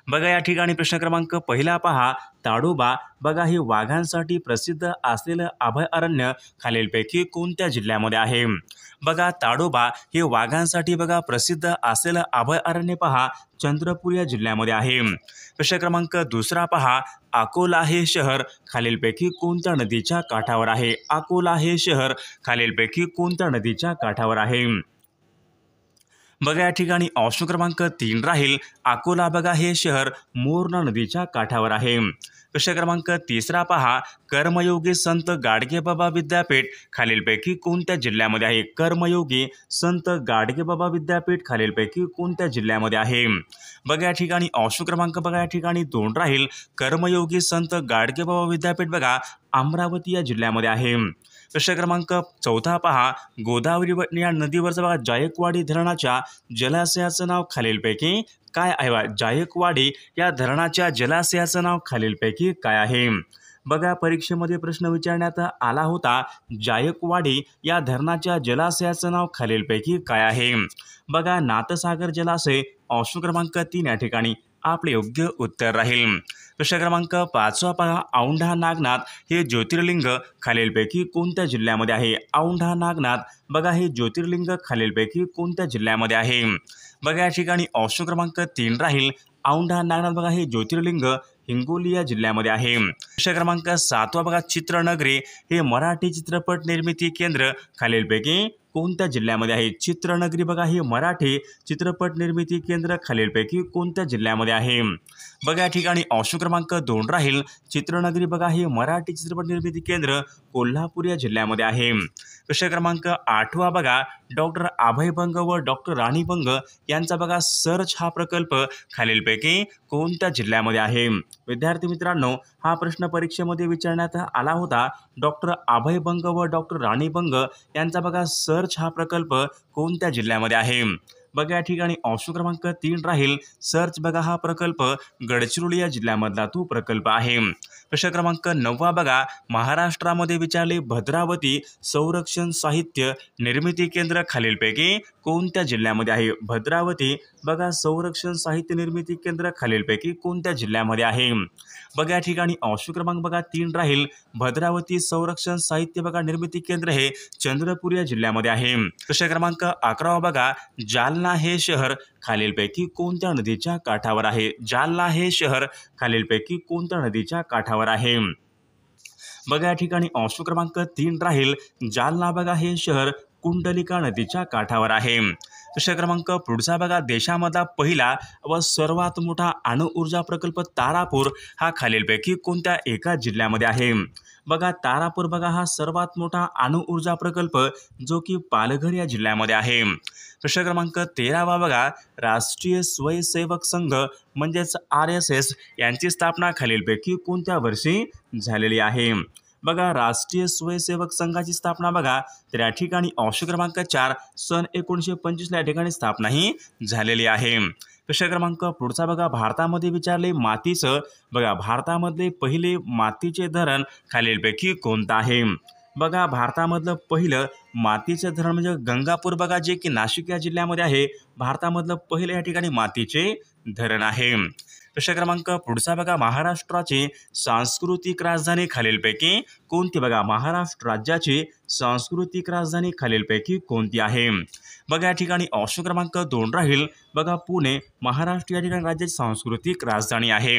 बघा या ठिकाणी प्रश्न क्रमांक पहिला पहा, ताडोबा बघा हे वाघांसाठी प्रसिद्ध असलेलं अभयारण्य खालीलपैकी कोणत्या जिल्ह्यामध्ये आहे? बघा ताडोबा हे वाघांसाठी बघा प्रसिद्ध असलेलं अभयारण्य पहा चंद्रपूर या जिल्ह्यामध्ये आहे। प्रश्न क्रमांक दुसरा पहा, अकोला हे शहर खालीलपैकी कोणत्या नदीच्या काठावर आहे? अकोला हे शहर खालीलपैकी कोणत्या नदीच्या काठावर आहे? बघा या ठिकाणी ऑप्शन क्रमांक 3 राहील, अकोला बघा हे शहर मोरणा नदीच्या काठावर आहे। प्रश्न क्रमांक तिसरा पहा, कर्मयोगी संत गाडगेबाबा विद्यापीठ खालीलपैकी कोणत्या जिल्ह्यामध्ये आहे? कर्मयोगी संत गाडगेबाबा विद्यापीठ खालीलपैकी कोणत्या जिल्ह्यामध्ये आहे? बघा या ठिकाणी ऑप्शन क्रमांक बघा या ठिकाणी 2 राहील, कर्मयोगी संत गाडगेबाबा विद्यापीठ बघा अमरावती या जिल्ह्यामध्ये आहे। प्रश्न क्रमांक 4 पहा, गोदावरी या नदीवरचं बघा जायकवाडी धरणाच्या जलाशयाचं नाव खालीलपैकी काय आहे? जायकवाडी या धरणाच्या जलाशयाचं नाव खालीलपैकी काय आहे? बघा परीक्षेमध्ये प्रश्न विचारण्यात आला होता, जायकवाडी या धरणाच्या जलाशयाचं नाव खालीलपैकी काय आहे? बघा नाथसागर जलाशय ऑप्शन क्रमांक 3 या ठिकाणी आपले योग्य उत्तर राहील। प्रश्न क्रमांक 5 पहा, औंढा नागनाथ हे ज्योतिर्लिंग खालीलपैकी कोणत्या जिल्ह्यामध्ये आहे? औंढा नागनाथ बघा हे ज्योतिर्लिंग खालीलपैकी कोणत्या जिल्ह्यामध्ये आहे? बघा या ठिकाणी ऑप्शन क्रमांक 3 राहील, औंढा नागनाथ बघा हे ज्योतिर्लिंग हिंगोली या जिल्ह्यामध्ये आहे। प्रश्न क्रमांक 7 बघा, चित्रनगरी हे मराठी चित्रपट निर्मिती केंद्र खालीलपैकी कोणत्या जिल्ह्यामध्ये आहे? चित्रनगरी बघा हे मराठी चित्रपट निर्मिती केंद्र खालीलपैकी कोणत्या जिल्ह्यामध्ये आहे? बघा या ठिकाणी ऑप्शन क्रमांक 2 राहील, चित्रनगरी बघा हे मराठी चित्रपट निर्मिती केंद्र कोल्हापूर या जिल्ह्यामध्ये आहे। प्रश्न क्रमांक 8 बघा, डॉक्टर अभय बंग व डॉक्टर राणी बंग यांचा बघा सर्च हा प्रकल्प खालीलपैकी कोणत्या जिल्ह्यामध्ये आहे? विद्यार्थी मित्रांनो, हा प्रश्न परीक्षेमध्ये विचारण्यात आला होता, डॉक्टर अभय बंग व डॉक्टर राणी बंग यांचा बघा सर्च हा प्रकल्प कोणत्या जिल्ह्यामध्ये आहे? बघा या ठिकाणी ऑप्शन क्रमांक 3 राहील, सर्च बघा हा प्रकल्प गडचिरोली या जिल्ह्यामधला तो प्रकल्प आहे। प्रश्न क्रमांक 9 बघा, महाराष्ट्रामध्ये विचारले, भद्रावती संरक्षण साहित्य निर्मिती केंद्र खालीलपैकी कोणत्या जिल्ह्यामध्ये आहे? भद्रावती बघा संरक्षण साहित्य निर्मिती केंद्र खालीलपैकी कोणत्या जिल्ह्यामध्ये आहे? बघा या ठिकाणी ऑप्शन क्रमांक बघा 3 राहील, भद्रावती संरक्षण साहित्य बघा निर्मिती केंद्र हे चंद्रपूर या जिल्ह्यामध्ये आहे। प्रश्न क्रमांक 11 बघा, जालना हे शहर खालीलपैकी कोणत्या नदीच्या काठावर आहे? जालना हे शहर खालीलपैकी कोणत्या नदीच्या काठावर आहे? बघा या ठिकाणी ऑप्शन क्रमांक 3 राहील, जालना बघा हे शहर कुंडलिका नदीच्या काठावर आहे। प्रश्न क्रमांक पुढचा बघा, देशामधला पहिला व सर्वात मोठा अणुऊर्जा प्रकल्प तारापूर हा खालीलपैकी कोणत्या एका जिल्ह्यामध्ये आहे? बघा तारापूर बघा हा सर्वात मोठा अणुऊर्जा प्रकल्प जो की पालघर या जिल्ह्यामध्ये आहे। प्रश्न क्रमांक 13 बघा, राष्ट्रीय स्वयंसेवक संघ म्हणजेच RSS यांची स्थापना खालीलपैकी कोणत्या वर्षी झालेली आहे? बघा राष्ट्रीय स्वयंसेवक संघाची स्थापना बघा तर या ठिकाणी ऑप्शन क्रमांक 4 सन 1925 या ठिकाणी स्थापना ही झालेली आहे। प्रश्न क्रमांक पुढचा बघा, भारतामध्ये विचारले, मातीचं बघा भारतामधले पहिले मातीचे धरण खालीलपैकी कोणतं आहे? बघा भारतामधलं पहिलं मातीचे धरण म्हणजे गंगापूर बघा जे की नाशिक या जिल्ह्यामध्ये आहे, भारतामधलं पहिलं या ठिकाणी मातीचे धरण आहे। प्रश्न क्रमांक पुढचा बघा, महाराष्ट्राची सांस्कृतिक राजधानी खालीलपैकी कोणती? बघा महाराष्ट्र राज्याची सांस्कृतिक राजधानी खालीलपैकी कोणती आहे? बघा या ठिकाणी ऑप्शन क्रमांक 2 राहील, बघा पुणे महाराष्ट्र या ठिकाणी राज्याची सांस्कृतिक राजधानी आहे।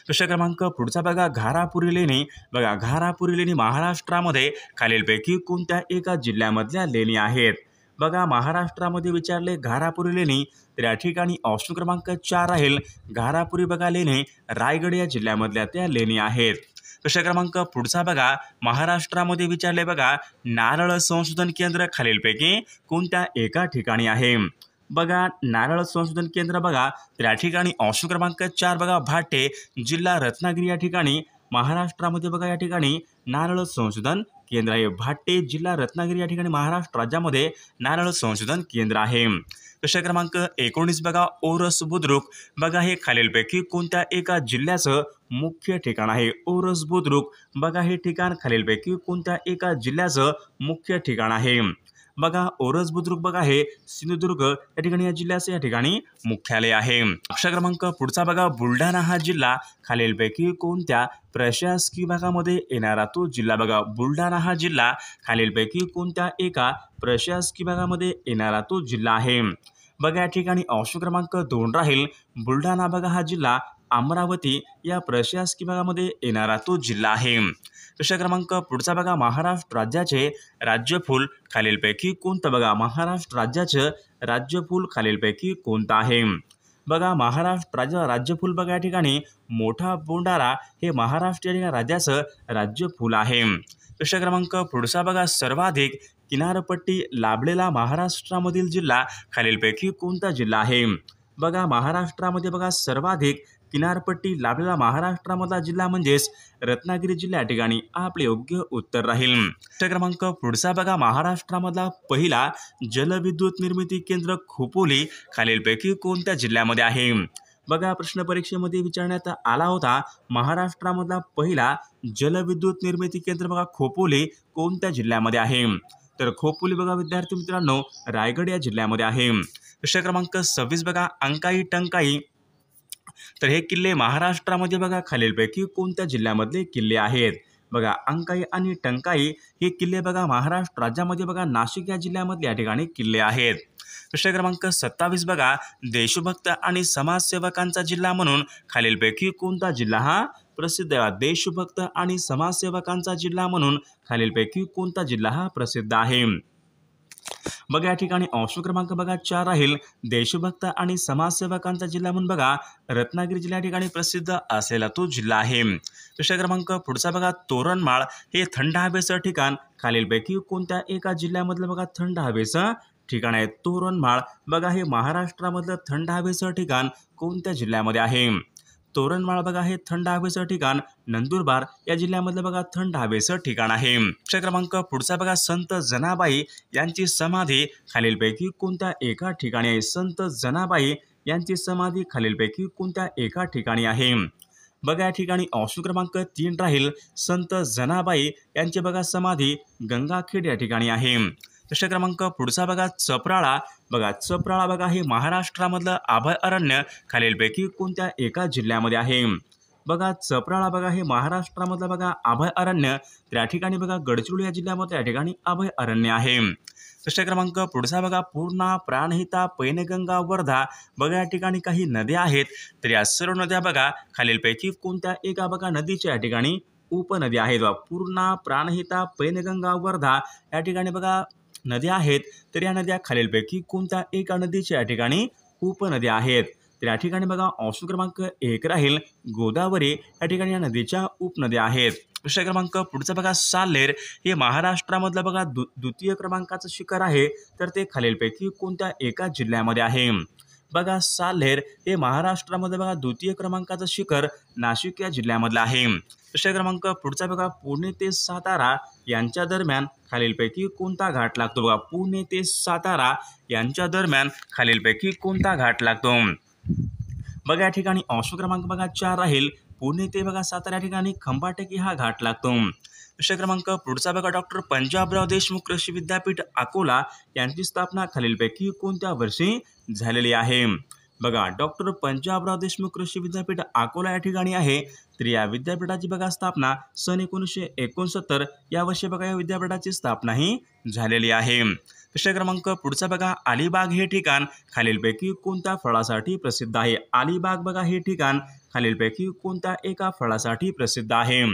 प्रश्न क्रमांक पुढचा बघा, घारापुरी लेणी बघा घारापुरी लेणी महाराष्ट्रामध्ये खालीलपैकी कोणत्या एका जिल्ह्यामधल्या लेणी आहेत? बघा महाराष्ट्रामध्ये विचारले घारापुरी लेणी तर या ठिकाणी ऑप्शन क्रमांक 4 राहील, घारापुरी बघा लेणी रायगड या जिल्ह्यामधल्या त्या लेणी आहेत। प्रश्न क्रमांक पुढचा बघा, महाराष्ट्रामध्ये विचारले बघा, नारळ संशोधन केंद्र खालीलपैकी कोणत्या एका ठिकाणी आहे? बघा नारळ संशोधन केंद्र बघा तर या ठिकाणी ऑप्शन क्रमांक 4 बघा, भाटे जिल्हा रत्नागिरी या ठिकाणी महाराष्ट्रामध्ये बघा या ठिकाणी नारळ संशोधन केंद्र आहे। भाटे जिल्हा रत्नागिरी या ठिकाणी महाराष्ट्र राज्यामध्ये नारळ संशोधन केंद्र आहे। प्रश्न क्रमांक 19 बघा, ओरस बुद्रुक बघा हे खालीलपैकी कोणत्या एका जिल्ह्याचं मुख्य ठिकाण आहे? ओरस बुद्रुक बघा हे ठिकाण खालीलपैकी कोणत्या एका जिल्ह्याचं मुख्य ठिकाण आहे? बघा ओरस बुद्रुक बघा हे सिंधुदुर्ग या ठिकाणी या जिल्ह्याचे या ठिकाणी मुख्यालय आहे। लक्ष क्रमांक पुढचा बघा बुलढाणा हा जिल्हा खालीलपैकी कोणत्या प्रशासकीय विभागामध्ये येणारा तो जिल्हा बघा बुलढाणा हा जिल्हा खालीलपैकी कोणत्या एका प्रशासकीय विभागामध्ये येणारा तो जिल्हा आहे। बघा या ठिकाणी ऑप्शन क्रमांक 2 राहील बुलढाणा बघा हा जिल्हा अमरावती या प्रशासकीय विभागामध्ये येणारा तो जिल्हा आहे। प्रश्न क्रमांक पुढचा बघा महाराष्ट्र राज्याचे राज्यफूल खालीलपैकी कोणतं बघा महाराष्ट्र राज्याचे राज्यफूल खालीलपैकी कोणतं आहे। बघा महाराष्ट्र राज्यफूल बघा या ठिकाणी मोठा बोंडारा हे महाराष्ट्र या ठिकाणी राज्याचं राज्यफूल आहे। प्रश्न क्रमांक पुढचा बघा सर्वाधिक किनारपट्टी लाभलेला महाराष्ट्रामधील जिल्हा खालीलपैकी कोणता जिल्हा आहे। बघा महाराष्ट्रामध्ये बघा सर्वाधिक किनारपट्टी लाभलेला महाराष्ट्रामधला जिल्हा म्हणजेच रत्नागिरी जिल्हा या ठिकाणी आपले योग्य उत्तर राहील। प्रश्न क्रमांक पुढचा बघा महाराष्ट्रामधला पहिला जलविद्युत निर्मिती केंद्र खोपोली खालीलपैकी कोणत्या जिल्ह्यामध्ये आहे। बघा प्रश्न परीक्षेमध्ये विचारण्यात आला होता महाराष्ट्रामधला पहिला जलविद्युत निर्मिती केंद्र बघा खोपोली कोणत्या जिल्ह्यामध्ये आहे। तर खोपोली बघा विद्यार्थी मित्रांनो रायगड या जिल्ह्यामध्ये आहे। प्रश्न क्रमांक 26 बघा अंकाई टंकाई तर हे किल्ले महाराष्ट्रामध्ये बघा खालीलपैकी कोणत्या जिल्ह्यामधले किल्ले आहेत। बघा अंकाई आणि टंकाई हे किल्ले बघा महाराष्ट्र राज्यामध्ये बघा नाशिक या जिल्ह्यामधले या ठिकाणी किल्ले आहेत। प्रश्न क्रमांक 27 बघा देशभक्त आणि समाजसेवकांचा जिल्हा म्हणून खालीलपैकी कोणता जिल्हा हा प्रसिद्ध आहे। देशभक्त आणि समाजसेवकांचा जिल्हा म्हणून खालीलपैकी कोणता जिल्हा हा प्रसिद्ध आहे। बघा या ठिकाणी ऑप्शन क्रमांक बघा 4 राहील देशभक्त आणि समाजसेवकांचा जिल्हा म्हणून बघा रत्नागिरी जिल्हा या ठिकाणी प्रसिद्ध असलेला तो जिल्हा आहे। प्रश्न क्रमांक पुढचा बघा तोरणमाळ हे थंड हवेचं ठिकाण खालीलपैकी कोणत्या एका जिल्ह्यामधलं बघा थंड हवेचं ठिकाण आहे। तोरणमाळ बघा हे महाराष्ट्रामधलं थंड हवेचं ठिकाण कोणत्या जिल्ह्यामध्ये आहे। तोरणमाळ बघा हे थंड हवेचं ठिकाण नंदुरबार या जिल्ह्यामधलं बघा थंड हवेचं ठिकाण आहे। प्रश्न क्रमांक पुढचा बघा संत जनाबाई यांची समाधी खालीलपैकी कोणत्या एका ठिकाणी आहे। संत जनाबाई यांची समाधी खालीलपैकी कोणत्या एका ठिकाणी आहे। बघा या ठिकाणी ऑप्शन क्रमांक 3 राहील संत जनाबाई यांची बघा समाधी गंगाखेड या ठिकाणी आहे। प्रश्न क्रमांक पुढचा बघा चपराळा बघा हे महाराष्ट्रामधलं अभयारण्य खालीलपैकी कोणत्या एका जिल्ह्यामध्ये आहे। बघा चपराळा बघा हे महाराष्ट्रामधलं बघा अभयारण्य त्या ठिकाणी बघा गडचिरोली या जिल्ह्यामध्ये या ठिकाणी अभयारण्य आहे। प्रश्न क्रमांक पुढचा बघा पूर्णा प्राणहिता पैनगंगा वर्धा बघा या ठिकाणी काही नद्या आहेत तर या सर्व नद्या बघा खालीलपैकी कोणत्या एका बघा नदीच्या या ठिकाणी उपनदी आहेत। पूर्णा प्राणहिता पैनगंगा वर्धा या ठिकाणी बघा नद्या आहेत तर या नद्या खालीलपैकी कोणत्या एका नदीच्या या ठिकाणी उपनद्या आहेत। तर या ठिकाणी बघा ऑप्शन क्रमांक 1 राहील गोदावरी या ठिकाणी या नदीच्या उपनद्या आहेत। प्रश्न क्रमांक पुढचा बघा साल्हेर हे महाराष्ट्रामधलं बघा द्वितीय क्रमांकाचं शिखर आहे तर ते खालीलपैकी कोणत्या एका जिल्ह्यामध्ये आहे। बघा साल्हेर हे महाराष्ट्रामध्ये बघा द्वितीय क्रमांकाचं शिखर नाशिक या जिल्ह्यामधलं आहे। प्रश्न क्रमांक पुढचा बघा पुणे ते सातारा यांच्या दरम्यान खालीलपैकी कोणता घाट लागतो। बघा पुणे ते सातारा यांच्या दरम्यान खालीलपैकी कोणता घाट लागतो। बघा या ठिकाणी ऑप्शन क्रमांक बघा 4 राहील पुणे ते बघा सातारा या ठिकाणी खंबाटकी हा घाट लागतो। प्रश्न क्रमांक पुढचा बघा डॉक्टर पंजाबराव देशमुख कृषी विद्यापीठ अकोला यांची स्थापना खालीलपैकी कोणत्या वर्षी झालेली आहे। बघा डॉक्टर पंजाबराव देशमुख कृषी विद्यापीठ अकोला या ठिकाणी आहे तर या विद्यापीठाची बघा स्थापना सन 1969 या वर्षी बघा या विद्यापीठाची स्थापना ही झालेली आहे। प्रश्न क्रमांक पुढचा बघा अलिबाग हे ठिकाण खालीलपैकी कोणत्या फळासाठी प्रसिद्ध आहे। अलिबाग बघा हे ठिकाण खालीलपैकी कोणत्या एका फळासाठी प्रसिद्ध आहे।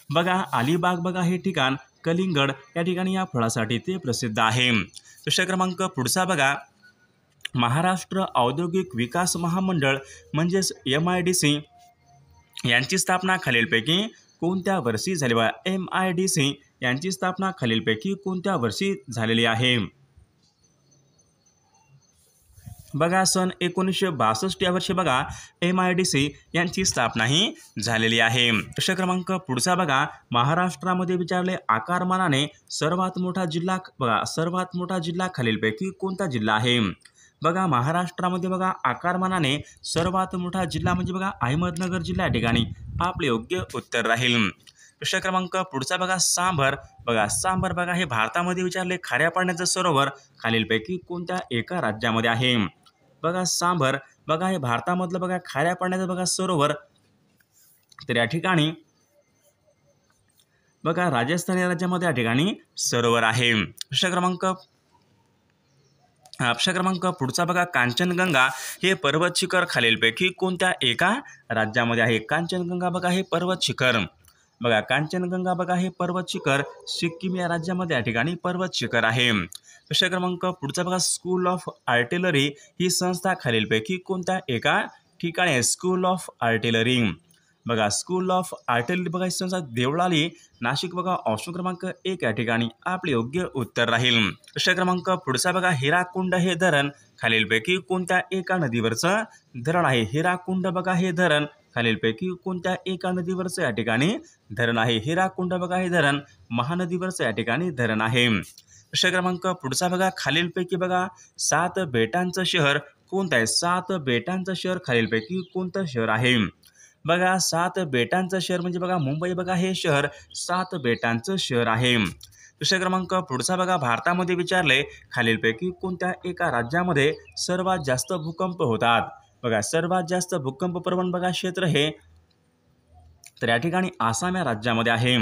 बघा अलिबाग बघा हे ठिकाण कलिंगड या ठिकाणी या फळासाठी ते प्रसिद्ध आहे। प्रश्न क्रमांक पुढचा बघा महाराष्ट्र औद्योगिक विकास महामंडळ म्हणजेच MIDC यांची स्थापना खालीलपैकी कोणत्या वर्षी झाली। बघा MIDC यांची स्थापना खालीलपैकी कोणत्या वर्षी झालेली आहे। बघा सन 1962 या वर्षी बघा MIDC यांची स्थापना ही झालेली आहे। प्रश्न क्रमांक पुढचा बघा महाराष्ट्रामध्ये विचारले आकारमानाने सर्वात मोठा जिल्हा बघा सर्वात मोठा जिल्हा खालीलपैकी कोणता जिल्हा आहे। बघा महाराष्ट्रामध्ये बघा आकारमानाने सर्वात मोठा जिल्हा म्हणजे बघा अहमदनगर जिल्हा या ठिकाणी आपले योग्य उत्तर राहील। प्रश्न क्रमांक पुढचा बघा सांभर. बघा सांभर बघा हे भारतामध्ये विचारले खाऱ्या पाण्याचं सरोवर खालीलपैकी कोणत्या एका राज्यामध्ये आहे. बघा सांभर बघा हे भारतामधलं बघा खाऱ्या पाण्याचं बघा सरोवर तर या ठिकाणी बघा राजस्थान या राज्यामध्ये या ठिकाणी सरोवर आहे. प्रश्न क्रमांक पुढचा बघा कांचनगंगा हे पर्वत शिखर खालीलपैकी कोणत्या एका राज्यामध्ये आहे. कांचनगंगा बघा हे पर्वत शिखर बघा कांचनगंगा बघा हे पर्वत शिखर सिक्कीम या राज्यामध्ये या ठिकाणी पर्वत शिखर आहे. प्रश्न क्रमांक पुढचा बघा स्कूल ऑफ आर्टिलरी ही संस्था खालीलपैकी कोणत्या एका ठिकाणी आहे. स्कूल ऑफ आर्टिलरी बघा स्कूल ऑफ आर्टिलरी बघा ही संस्था देवळाली नाशिक बघा ऑप्शन क्रमांक 1 या ठिकाणी आपले योग्य उत्तर राहील. प्रश्न क्रमांक पुढचा बघा हिराकुंड हे धरण खालीलपैकी कोणत्या एका नदीवरचं धरण आहे. हिराकुंड बघा हे धरण खालीलपैकी कोणत्या एका नदीवरचं या ठिकाणी धरण आहे. हिराकुंड बघा हे धरण महानदीवरचं या ठिकाणी धरण आहे. प्रश्न क्रमांक पुढचा बघा खालीलपैकी बघा 7 बेटांचं शहर कोणतं आहे. 7 बेटांचं शहर खालीलपैकी कोणतं शहर आहे. बघा 7 बेटांचं शहर म्हणजे बघा मुंबई बघा हे शहर 7 बेटांचं शहर आहे. प्रश्न क्रमांक पुढचा बघा भारतामध्ये विचारले खालीलपैकी कोणत्या एका राज्यामध्ये सर्वात जास्त भूकंप होतात. बघा सर्वात जास्त भूकंप प्रवण बघा क्षेत्र हे तर या ठिकाणी आसाम या राज्यामध्ये आहे.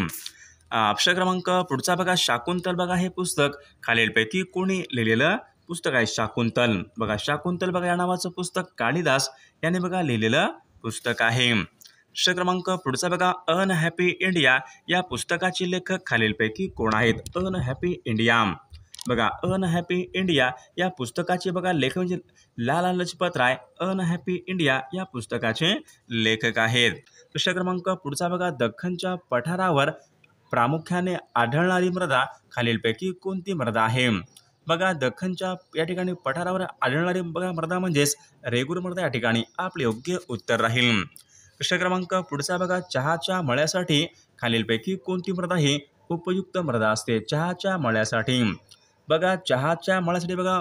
प्रश्न क्रमांक पुढचा बघा शाकुंतल बघा हे पुस्तक खालीलपैकी कोणी लिहिलेलं पुस्तक आहे. शाकुंतल बघा शाकुंतल बघा या नावाचं पुस्तक कालिदास याने बघा लिहिलेलं पुस्तक आहे. प्रश्न क्रमांक पुढचा बघा अनहॅपी इंडिया या पुस्तकाचे लेखक खालीलपैकी कोण आहेत. अनहॅपी इंडिया बघा अनहॅपी इंडिया या पुस्तकाचे बघा लेखक म्हणजे लाला लजपत राय अनहॅपी इंडिया या पुस्तकाचे लेखक आहेत. प्रश्न क्रमांक पुढचा बघा दख्खनच्या पठारावर प्रामुख्याने आढळणारी मृदा खालीलपैकी कोणती मृदा आहे. बघा दख्खनच्या या ठिकाणी पठारावर आढळणारी बघा मृदा म्हणजेच रेगूर मृदा या ठिकाणी आपले योग्य उत्तर राहील. प्रश्न क्रमांक पुढचा बघा चहाच्या मळ्यासाठी खालीलपैकी कोणती मृदा ही उपयुक्त मृदा असते. चहाच्या मळ्यासाठी बघा चहाच्या मळ्यासाठी बघा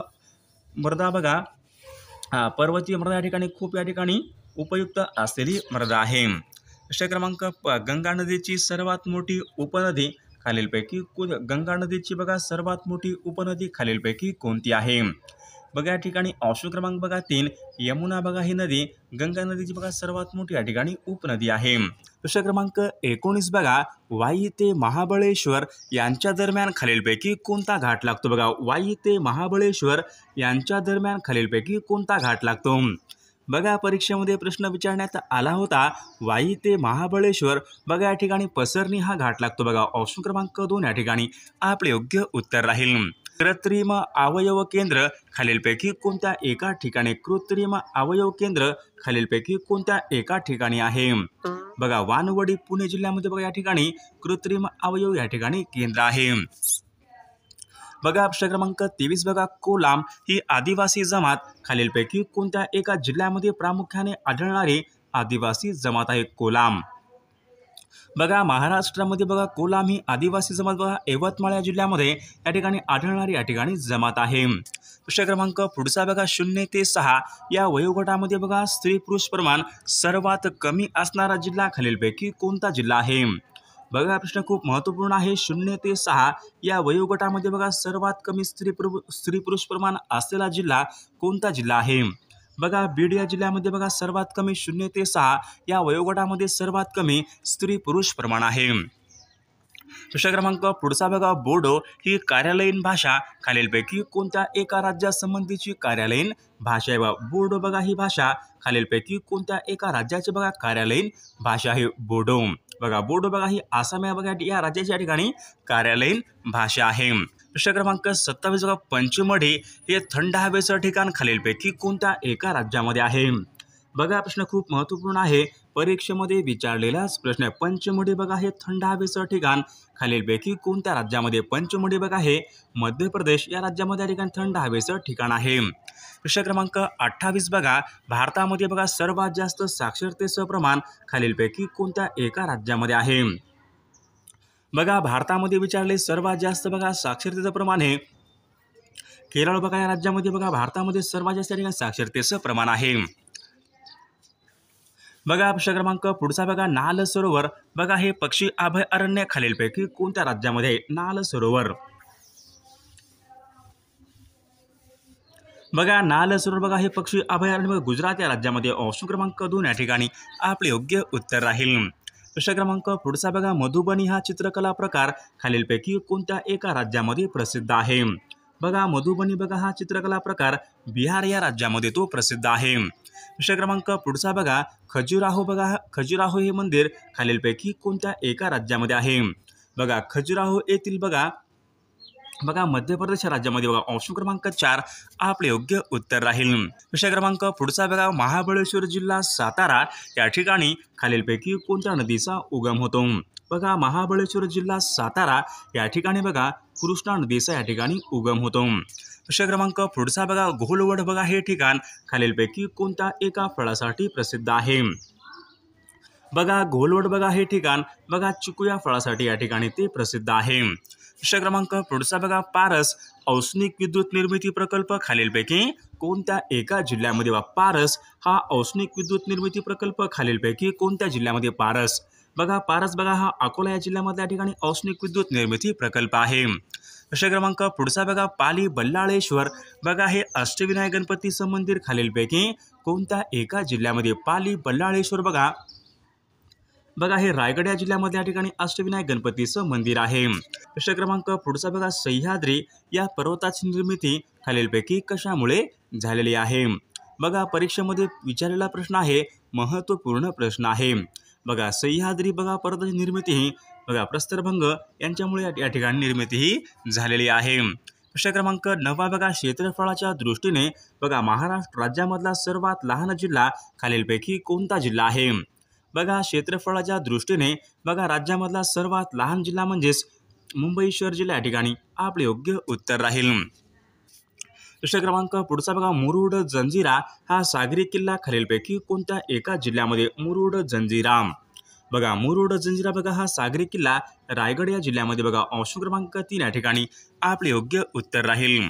मृदा बघा पर्वतीय मृदा या ठिकाणी खूप या ठिकाणी उपयुक्त असलेली मृदा आहे. प्रश्न क्रमांक गंगा नदीची सर्वात मोठी उपनदी खालीलपैकी गंगा नदीची बघा सर्वात मोठी उपनदी खालीलपैकी कोणती आहे. बघा या ठिकाणी ऑप्शन क्रमांक बघा 3 यमुना बघा ही नदी गंगा नदीची बघा सर्वात मोठी या ठिकाणी उपनदी आहे. प्रश्न क्रमांक 19 बघा वाई ते महाबळेश्वर यांच्या दरम्यान खालीलपैकी कोणता घाट लागतो. बघा वाई ते महाबळेश्वर यांच्या दरम्यान खालीलपैकी कोणता घाट लागतो. बघा परीक्षेमध्ये प्रश्न विचारण्यात आला होता वाई ते महाबळेश्वर बघा या ठिकाणी पसरणी हा घाट लागतो. बघा ऑप्शन क्रमांक 2 या ठिकाणी आपले योग्य उत्तर राहील. कृत्रिम अवयव केंद्र खालीलपैकी कोणत्या एका ठिकाणी. कृत्रिम अवयव केंद्र खालीलपैकी कोणत्या एका ठिकाणी आहे. बघा वानवडी पुणे जिल्ह्यामध्ये बघा या ठिकाणी कृत्रिम अवयव या ठिकाणी केंद्र आहे. बघा प्रश्न क्रमांक 23 बघा कोलाम ही आदिवासी जमात खालीलपैकी कोणत्या एका जिल्ह्यामध्ये प्रामुख्याने आढळणारी आदिवासी जमात आहे. कोलाम बघा महाराष्ट्रामध्ये बघा कोलाम ही आदिवासी जमात बघा यवतमाळ या जिल्ह्यामध्ये या ठिकाणी आढळणारी या ठिकाणी जमात आहे. प्रश्न क्रमांक पुढचा बघा 0 ते 6 या वयोगटामध्ये बघा स्त्री पुरुष प्रमाण सर्वात कमी असणारा जिल्हा खालीलपैकी कोणता जिल्हा आहे. बघा प्रश्न खूप महत्त्वपूर्ण आहे. 0 ते 6 या वयोगटामध्ये बघा सर्वात कमी स्त्री पुरुष प्रमाण असलेला जिल्हा कोणता जिल्हा आहे. बघा बीड या जिल्ह्यामध्ये बघा सर्वात कमी 0 ते 6 या वयोगटामध्ये सर्वात कमी स्त्री पुरुष प्रमाण आहे. प्रश्न क्रमांक पुढचा बघा बोडो ही कार्यालयीन भाषा खालीलपैकी कोणत्या एका राज्यासंबंधीची कार्यालयीन भाषा आहे. बोडो बघा ही भाषा खालीलपैकी कोणत्या एका राज्याची बघा कार्यालयीन भाषा आहे. बोडो बघा बोडो बघा ही आसाम या बघा या राज्याच्या ठिकाणी कार्यालयीन भाषा आहे. प्रश्न क्रमांक 27 बघा पंचमढी हे थंड हवेचं ठिकाण खालीलपैकी कोणत्या एका राज्यामध्ये आहे. बघा प्रश्न खूप महत्त्वपूर्ण आहे. परीक्षेमध्ये विचारलेलाच प्रश्न आहे. पंचमढी बघा हे थंड हवेचं ठिकाण खालीलपैकी कोणत्या राज्यामध्ये. पंचमढी बघा हे मध्य प्रदेश या राज्यामध्ये या ठिकाणी थंड हवेचं ठिकाण आहे. प्रश्न क्रमांक 28 बघा भारतामध्ये बघा सर्वात जास्त साक्षरतेचं प्रमाण खालीलपैकी कोणत्या एका राज्यामध्ये आहे. बघा भारतामध्ये विचारले सर्वात जास्त बघा साक्षरतेचं प्रमाण हे केरळ बघा या राज्यामध्ये बघा भारतामध्ये सर्वात जास्त ठिकाणी साक्षरतेचं प्रमाण आहे. बघा प्रश्न क्रमांक पुढचा बघा नाल सरोवर बघा हे पक्षी अभयारण्य खालीलपैकी कोणत्या राज्यामध्ये आहे? नाल सरोवर बघा नाल सरोवर बघा हे पक्षी अभयारण्य गुजरात या राज्यामध्ये ऑप्शन क्रमांक 2 या ठिकाणी आपले योग्य उत्तर राहील। प्रश्न क्रमांक पुढचा बघा मधुबनी हा चित्रकला प्रकार खालीलपैकी कोणत्या एका राज्यामध्ये प्रसिद्ध आहे? बघा मधुबनी बघा हा चित्रकला प्रकार बिहार या राज्यामध्ये तो प्रसिद्ध आहे। प्रश्न क्रमांक पुढचा बघा खजुराहो हे मंदिर खालीलपैकी कोणत्या एका राज्यामध्ये आहे? बघा खजुराहो येथील बघा मध्य प्रदेश राज्यामध्ये बघा ऑप्शन क्रमांक 4 आपले योग्य उत्तर राहील। विषय क्रमांक पुढचा बघा महाबळेश्वर जिल्हा सातारा या ठिकाणी खालीलपैकी कोणत्या नदीचा उगम होतो? बघा महाबळेश्वर जिल्हा सातारा या ठिकाणी बघा कृष्णा नदीचा या ठिकाणी उगम होतो। विषय क्रमांक पुढचा बघा घोलवड बघा हे ठिकाण खालीलपैकी कोणत्या एका फळासाठी प्रसिद्ध आहे? बघा घोलवड बघा हे ठिकाण बघा चिकू या फळासाठी या ठिकाणी ते प्रसिद्ध आहे। विषय क्रमांक पुढचा बघा पारस औष्णिक विद्युत निर्मिती प्रकल्प खालीलपैकी कोणत्या एका जिल्ह्यामध्ये पारस हा औष्णिक विद्युत निर्मिती प्रकल्प खालीलपैकी कोणत्या जिल्ह्यामध्ये पारस बघा हा अकोला या जिल्ह्यामध्ये या ठिकाणी औष्णिक विद्युत निर्मिती प्रकल्प आहे। विषय क्रमांक पुढचा बघा पाली बल्लाळेश्वर बघा हे अष्टविनायक गणपतीचं मंदिर खालीलपैकी कोणत्या एका जिल्ह्यामध्ये पाली बल्लाळेश्वर बघा हे रायगड या जिल्ह्यामध्ये या ठिकाणी अष्टविनायक गणपतीचं मंदिर आहे। प्रश्न क्रमांक पुढचा बघा सह्याद्री या पर्वताची निर्मिती खालीलपैकी कशामुळे झालेली आहे? बघा परीक्षेमध्ये विचारलेला प्रश्न आहे, महत्त्वपूर्ण प्रश्न आहे। बघा सह्याद्री बघा पर्वताची निर्मिती ही बघा प्रस्तरभंग यांच्यामुळे या ठिकाणी निर्मिती ही झालेली आहे। प्रश्न क्रमांक 9 बघा क्षेत्रफळाच्या दृष्टीने बघा महाराष्ट्र राज्यामधला सर्वात लहान जिल्हा खालीलपैकी कोणता जिल्हा आहे? बघा क्षेत्रफळाच्या दृष्टीने बघा राज्यामधला सर्वात लहान जिल्हा म्हणजेच मुंबई शहर जिल्हा या ठिकाणी आपले योग्य उत्तर राहील। प्रश्न क्रमांक पुढचा बघा मुरुड जंजिरा हा सागरी किल्ला खालीलपैकी कोणत्या एका जिल्ह्यामध्ये? मुरुड जंजिरा बघा हा सागरी किल्ला रायगड या जिल्ह्यामध्ये बघा ऑप्शन क्रमांक 3 या ठिकाणी आपले योग्य उत्तर राहील।